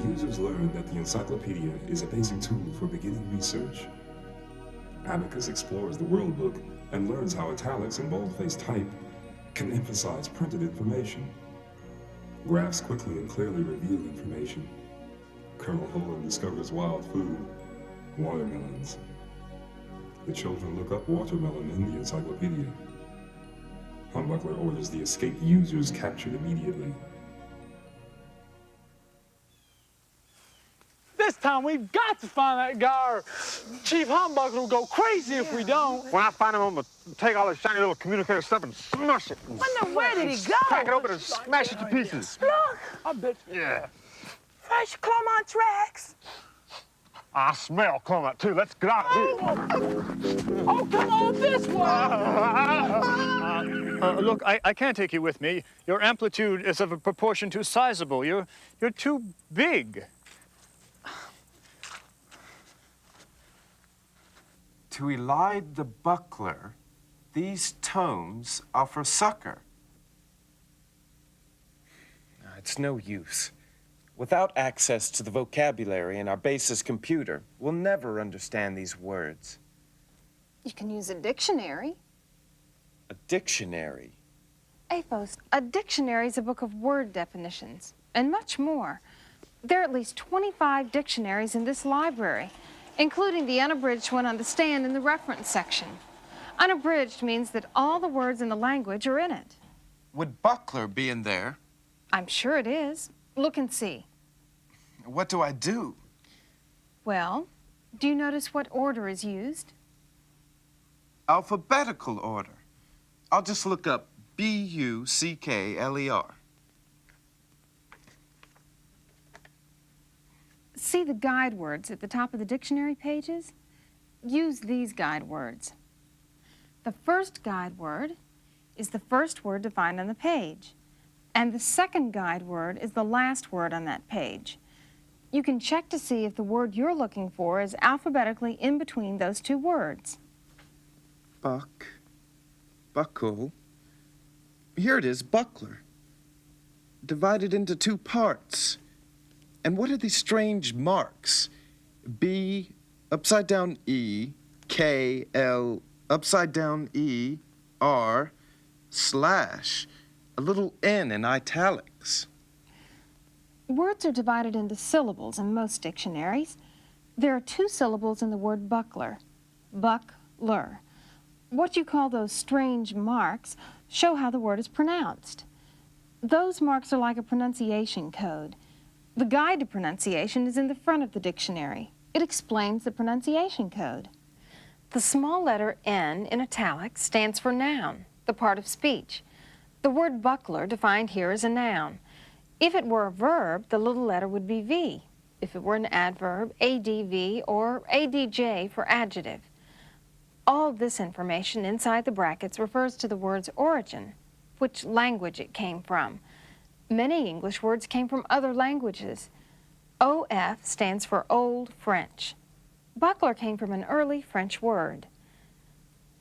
Users learn that the encyclopedia is a basic tool for beginning research. Abacus explores the World Book and learns how italics and boldface type can emphasize printed information. Graphs quickly and clearly reveal information. Colonel Holland discovers wild food, watermelons. The children look up watermelon in the encyclopedia. Humbuckler orders the escaped users captured immediately. This time we've got to find that guy, or Chief Humbuckler will go crazy if we don't. When I find him, I'm gonna take all this shiny little communicator stuff and smush it. Where did he go? Crack it open and smash it to pieces. Look, I bet you. Yeah. fresh Claremont tracks. I smell Claremont, too. Let's get out of here. Oh, come on this way! Look, I can't take you with me. Your amplitude is of a proportion too sizable. You're too big. To elide the buckler, these tomes offer succor. It's no use. Without access to the vocabulary in our basis computer, we'll never understand these words. You can use a dictionary. A dictionary? Aphos, a dictionary is a book of word definitions, and much more. There are at least 25 dictionaries in this library, including the unabridged one on the stand in the reference section. Unabridged means that all the words in the language are in it. Would buckler be in there? I'm sure it is. Look and see. What do I do? Well, do you notice what order is used? Alphabetical order. I'll just look up B-U-C-K-L-E-R. See the guide words at the top of the dictionary pages? Use these guide words. The first guide word is the first word defined on the page, and the second guide word is the last word on that page. You can check to see if the word you're looking for is alphabetically in between those two words. Buckle. Here it is, buckler. Divided into two parts. And what are these strange marks? B, upside down E, K, L, upside down E, R, slash, a little N in italics. Words are divided into syllables in most dictionaries. There are 2 syllables in the word buckler, buck-ler. What you call those strange marks show how the word is pronounced. Those marks are like a pronunciation code. The guide to pronunciation is in the front of the dictionary. It explains the pronunciation code. The small letter N in italics stands for noun, the part of speech. The word buckler, defined here, is a noun. If it were a verb, the little letter would be V. If it were an adverb, ADV or ADJ for adjective. All of this information inside the brackets refers to the word's origin, which language it came from. Many English words came from other languages. OF stands for Old French. Buckler came from an early French word.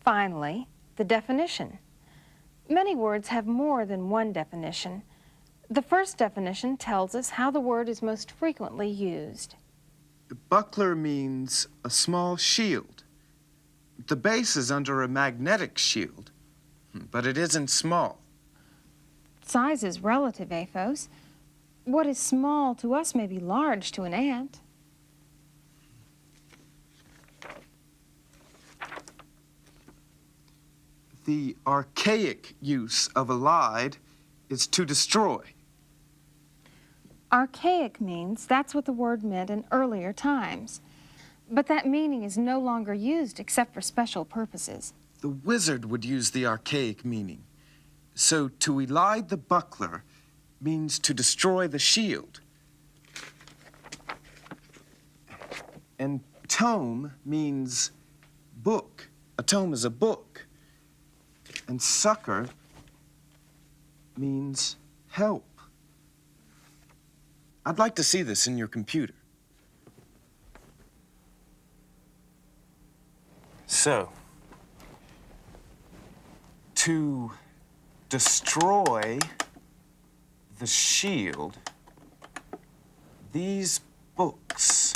Finally, the definition. Many words have more than one definition. The first definition tells us how the word is most frequently used. Buckler means a small shield. The base is under a magnetic shield, but it isn't small. Size is relative, Aphos. What is small to us may be large to an ant. The archaic use of elide is to destroy. Archaic means that's what the word meant in earlier times. But that meaning is no longer used except for special purposes. The wizard would use the archaic meaning. So to elide the buckler means to destroy the shield. And tome means book. A tome is a book. And succor means help. I'd like to see this in your computer. So, to destroy the shield, these books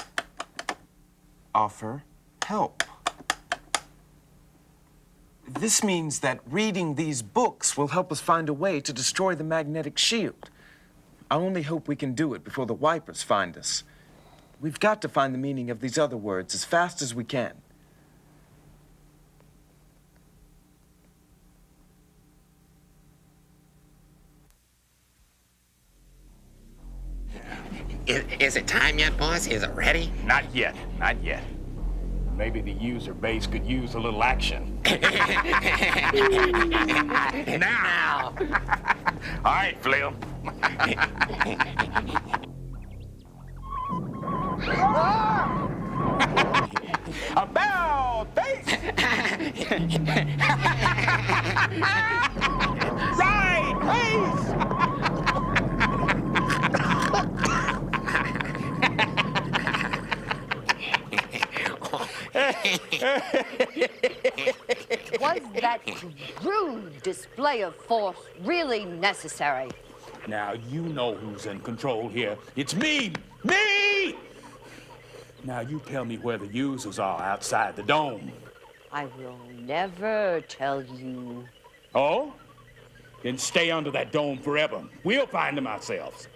offer help. This means that reading these books will help us find a way to destroy the magnetic shield. I only hope we can do it before the wipers find us. We've got to find the meaning of these other words as fast as we can. Is it time yet, boss? Is it ready? Not yet, not yet. Maybe the user base could use a little action. Now! All right, Flim. About face! Right, face! Was that rude display of force really necessary? Now you know who's in control here. It's me! Me! Now you tell me where the users are outside the dome. I will never tell you. Oh? Then stay under that dome forever. We'll find them ourselves.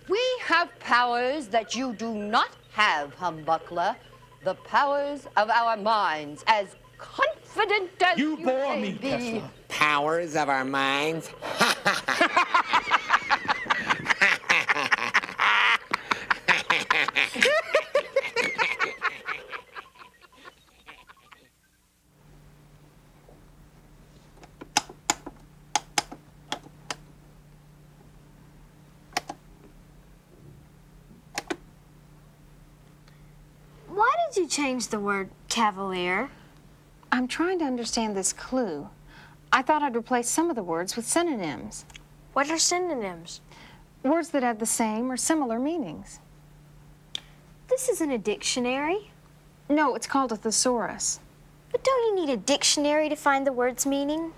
We have powers that you do not have, humbuckler. The powers of our minds, as confident as you bore may me, be. Tesla. Powers of our minds? Why did you change the word cavalier? I'm trying to understand this clue. I thought I'd replace some of the words with synonyms. What are synonyms? Words that have the same or similar meanings. This isn't a dictionary. No, it's called a thesaurus. But don't you need a dictionary to find the word's meaning?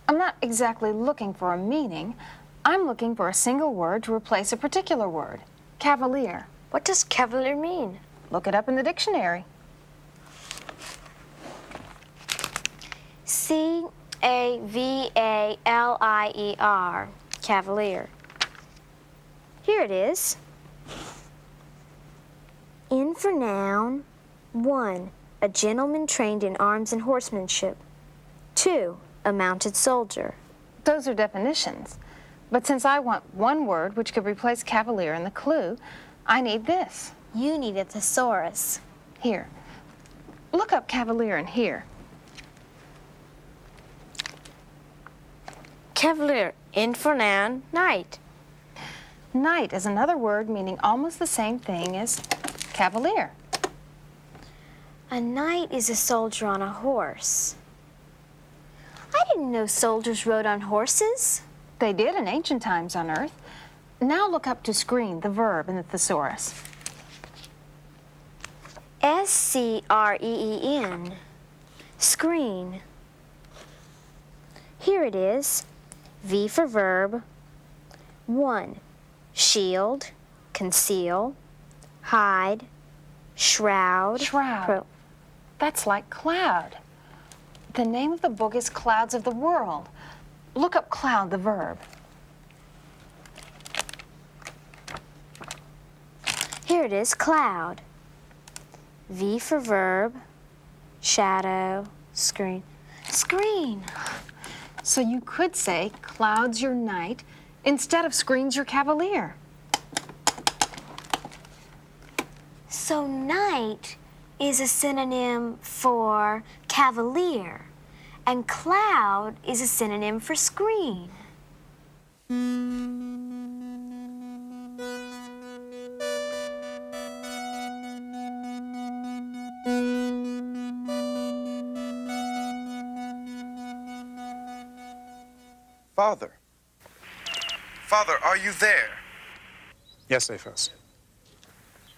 I'm not exactly looking for a meaning. I'm looking for a single word to replace a particular word. Cavalier. What does cavalier mean? Look it up in the dictionary. C-A-V-A-L-I-E-R. Cavalier. Here it is. In for noun. 1. A gentleman trained in arms and horsemanship. 2. A mounted soldier. Those are definitions. But since I want one word which could replace cavalier in the clue, I need this. You need a thesaurus. Here. Look up cavalier in here. Cavalier. In for noun. Knight. Knight is another word meaning almost the same thing as cavalier. A knight is a soldier on a horse. I didn't know soldiers rode on horses. They did in ancient times on Earth. Now look up to screen the verb in the thesaurus. S-C-R-E-E-N. Screen. Here it is. V for verb. 1. Shield, conceal, hide, shroud. Shroud. That's like cloud. The name of the book is Clouds of the World. Look up cloud, the verb. Here it is, cloud. V for verb, shadow, screen. Screen. So you could say clouds your knight instead of screens your cavalier. So night is a synonym for cavalier, and cloud is a synonym for screen. Father. Father, are you there? Yes, Aphos.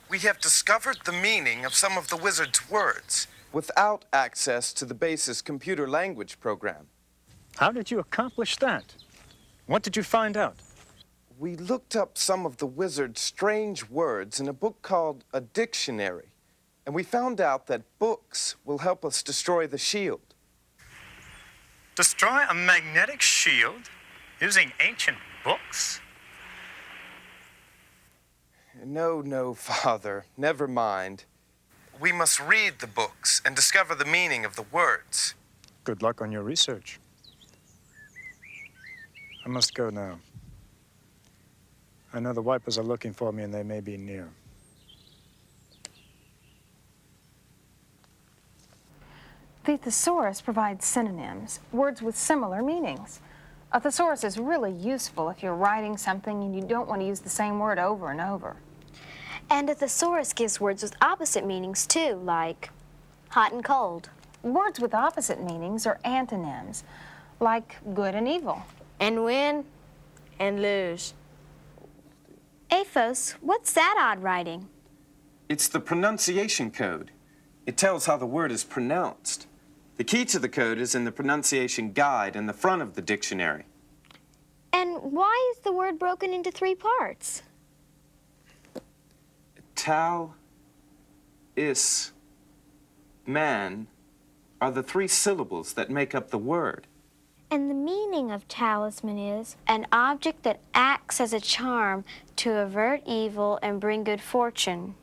We have discovered the meaning of some of the wizard's words without access to the base's computer language program. How did you accomplish that? What did you find out? We looked up some of the wizard's strange words in a book called a dictionary, and we found out that books will help us destroy the shield. Destroy a magnetic shield using ancient books? No, Father, never mind. We must read the books and discover the meaning of the words. Good luck on your research. I must go now. I know the Wipers are looking for me and they may be near. The thesaurus provides synonyms, words with similar meanings. A thesaurus is really useful if you're writing something and you don't want to use the same word over and over. And a thesaurus gives words with opposite meanings too, like hot and cold. Words with opposite meanings are antonyms, like good and evil. And win and lose. Aphos, what's that odd writing? It's the pronunciation code. It tells how the word is pronounced. The key to the code is in the pronunciation guide in the front of the dictionary. And why is the word broken into 3 parts? Tal, is, man are the 3 syllables that make up the word. And the meaning of talisman is an object that acts as a charm to avert evil and bring good fortune.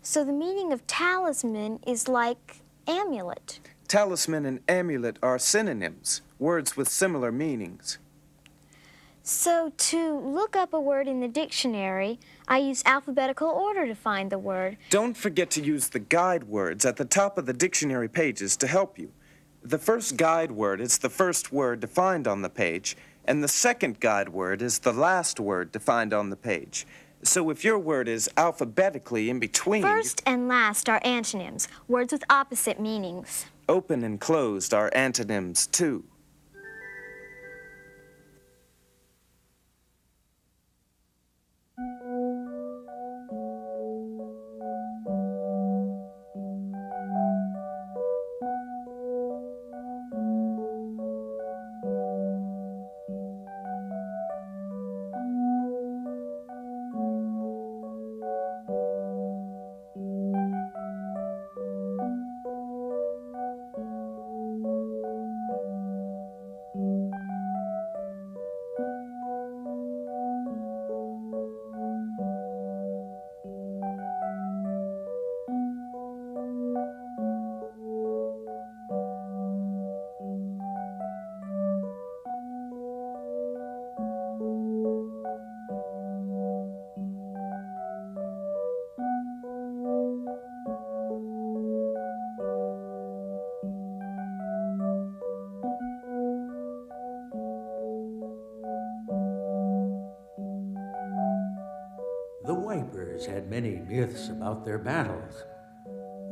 So the meaning of talisman is like amulet. Talisman and amulet are synonyms, words with similar meanings. So to look up a word in the dictionary, I use alphabetical order to find the word. Don't forget to use the guide words at the top of the dictionary pages to help you. The first guide word is the first word defined on the page, and the second guide word is the last word defined on the page. So if your word is alphabetically in between... First and last are antonyms, words with opposite meanings. Open and closed are antonyms, too. The Wipers had many myths about their battles.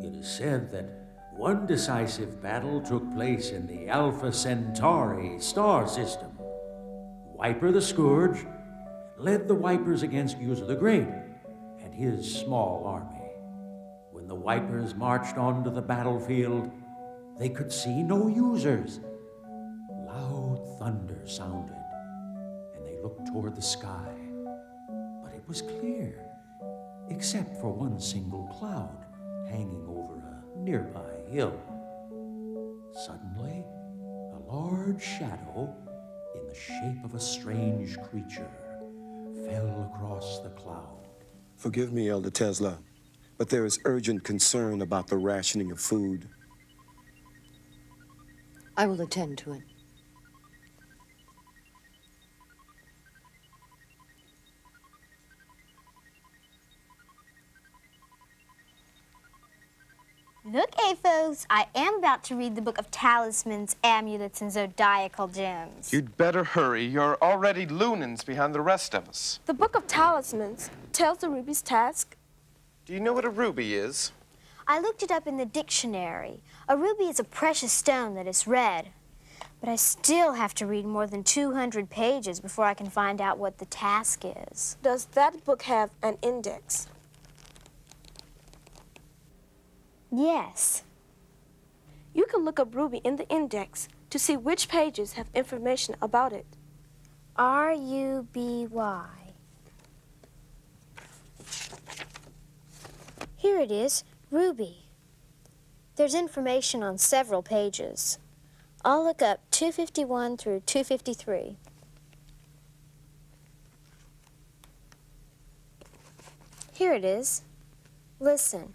It is said that one decisive battle took place in the Alpha Centauri star system. Wiper the Scourge led the Wipers against User the Great and his small army. When the Wipers marched onto the battlefield, they could see no users. Loud thunder sounded, and they looked toward the sky. But it was clear, except for one single cloud hanging over a nearby hill. Suddenly, a large shadow in the shape of a strange creature fell across the cloud. Forgive me, Elder Tesla, but there is urgent concern about the rationing of food. I will attend to it. Look, Athos, I am about to read the book of talismans, amulets, and zodiacal gems. You'd better hurry. You're already loonins behind the rest of us. The Book of Talismans tells the ruby's task. Do you know what a ruby is? I looked it up in the dictionary. A ruby is a precious stone that is red. But I still have to read more than 200 pages before I can find out what the task is. Does that book have an index? Yes. You can look up ruby in the index to see which pages have information about it. R-U-B-Y. Here it is, ruby. There's information on several pages. I'll look up 251 through 253. Here it is. Listen.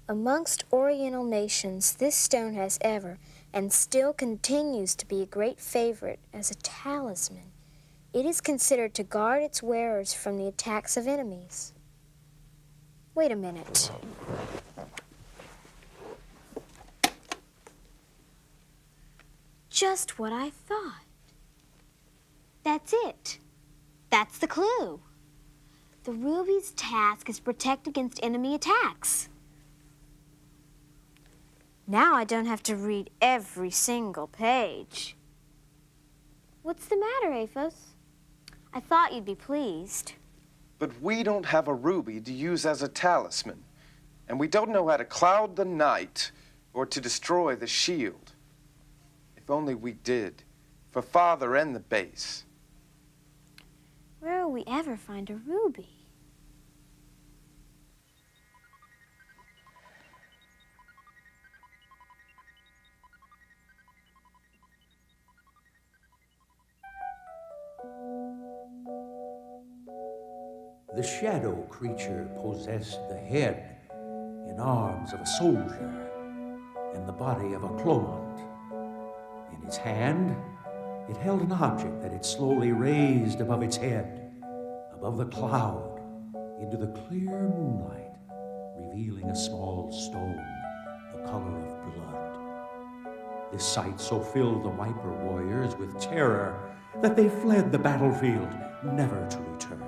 Amongst Oriental nations, this stone has ever and still continues to be a great favorite as a talisman. It is considered to guard its wearers from the attacks of enemies. Wait a minute. Just what I thought. That's it. That's the clue. The ruby's task is protect against enemy attacks. Now I don't have to read every single page. What's the matter, Athos? I thought you'd be pleased. But we don't have a ruby to use as a talisman, and we don't know how to cloud the night or to destroy the shield. If only we did, for Father and the base. Where will we ever find a ruby? The shadow creature possessed the head and arms of a soldier and the body of a clomont. In its hand, it held an object that it slowly raised above its head, above the cloud, into the clear moonlight, revealing a small stone, the color of blood. This sight so filled the Viper warriors with terror that they fled the battlefield, never to return.